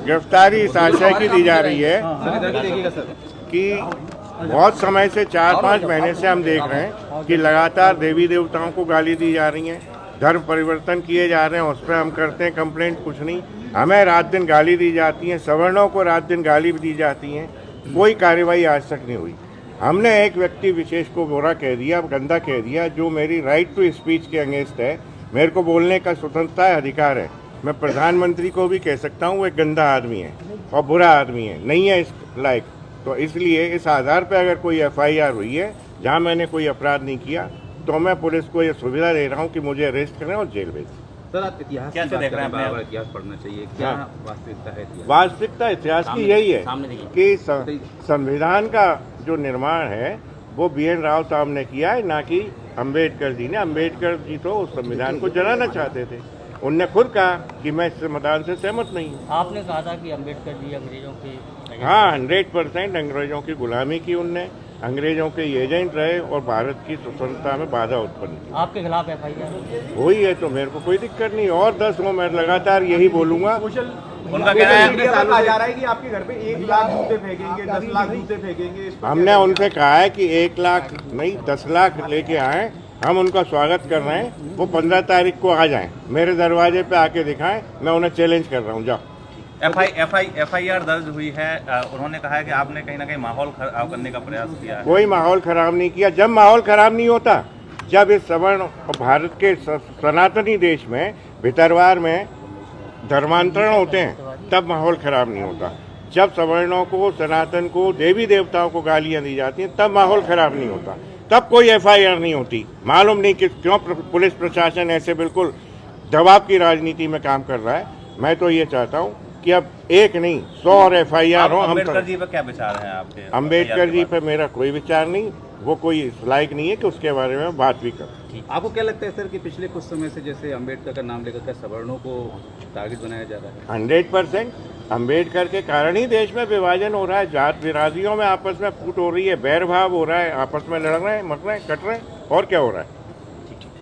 गिरफ्तारी इस आशय की दी जा रही है कि बहुत समय से 4-5 महीने से हम देख रहे हैं कि लगातार देवी देवताओं को गाली दी जा रही है, धर्म परिवर्तन किए जा रहे हैं, उस पर हम करते हैं कंप्लेंट, कुछ नहीं। हमें रात दिन गाली दी जाती है, सवर्णों को रात दिन गाली दी जाती है, कोई कार्रवाई आज तक नहीं हुई। हमने एक व्यक्ति विशेष को बुरा कह दिया, गंदा कह दिया, जो मेरी राइट टू स्पीच के अगेंस्ट है। मेरे को बोलने का स्वतंत्रता है, अधिकार है। मैं प्रधानमंत्री को भी कह सकता हूँ वो एक गंदा आदमी है और बुरा आदमी है, नहीं है इस लायक। तो इसलिए इस आधार पर अगर कोई FIR हुई है जहाँ मैंने कोई अपराध नहीं किया, तो मैं पुलिस को ये सुविधा दे रहा हूँ कि मुझे अरेस्ट करें और जेल भेजें। सर, आप इतिहास क्या देख रहे हैं? इतिहास पढ़ना चाहिए, क्या वास्तविकता है? वास्तविकता इतिहास की यही है कि संविधान का जो निर्माण है वो BN राव साहब ने किया है, ना कि अम्बेडकर जी ने। अम्बेडकर जी तो उस संविधान को जलाना चाहते थे। उनने खुद कहा कि मैं इस संविधान से सहमत नहीं हूँ। आपने कहा था कि अम्बेडकर जी अंग्रेजों के, हाँ, 100% अंग्रेजों की गुलामी की उनने, अंग्रेजों के एजेंट रहे और भारत की स्वतंत्रता में बाधा उत्पन्न की। आपके खिलाफ FIR हुई है तो मेरे को कोई दिक्कत नहीं, और 10 हो, मैं लगातार यही बोलूँगा। उनका कहना है कहा जा रहा है कि आपके घर पे 1 लाख जूते फेंकेंगे, 10 लाख जूते फेंकेंगे। हमने उनसे कहा है कि 1 लाख नहीं 10 लाख लेके आए, हम उनका स्वागत कर रहे हैं। वो 15 तारीख को आ जाएं, मेरे दरवाजे पे आके दिखाएं, मैं उन्हें चैलेंज कर रहा हूँ। जाओ। FIR दर्ज हुई है। उन्होंने कहा है कि आपने कहीं ना कहीं माहौल खराब करने का प्रयास किया है। कोई माहौल खराब नहीं किया। जब माहौल खराब नहीं होता, जब इस सवर्ण भारत के सनातनी देश में भितरवार में धर्मांतरण होते हैं, तब माहौल खराब नहीं होता। जब सवर्णों को, सनातन को, देवी देवताओं को गालियां दी जाती हैं, तब माहौल खराब नहीं होता, तब कोई FIR नहीं होती। मालूम नहीं कि क्यों पुलिस प्रशासन ऐसे बिल्कुल दबाव की राजनीति में काम कर रहा है। मैं तो ये चाहता हूँ कि अब एक नहीं 100 और FIR हो। अम्बेडकर जी पर क्या विचार है आपके? अम्बेडकर जी पर मेरा कोई विचार नहीं, वो कोई इस लायक नहीं है कि उसके बारे में बात भी कर। आपको क्या लगता है सर कि पिछले कुछ समय से जैसे अम्बेडकर का नाम लेकर सवर्णों को टारगेट बनाया जा रहा है? 100% अम्बेडकर के कारण ही देश में विभाजन हो रहा है, जात बिरादरियों में आपस में फूट हो रही है, बैर भाव हो रहा है, आपस में लड़ रहे हैं, मर रहे हैं, कट रहे हैं, और क्या हो रहा है?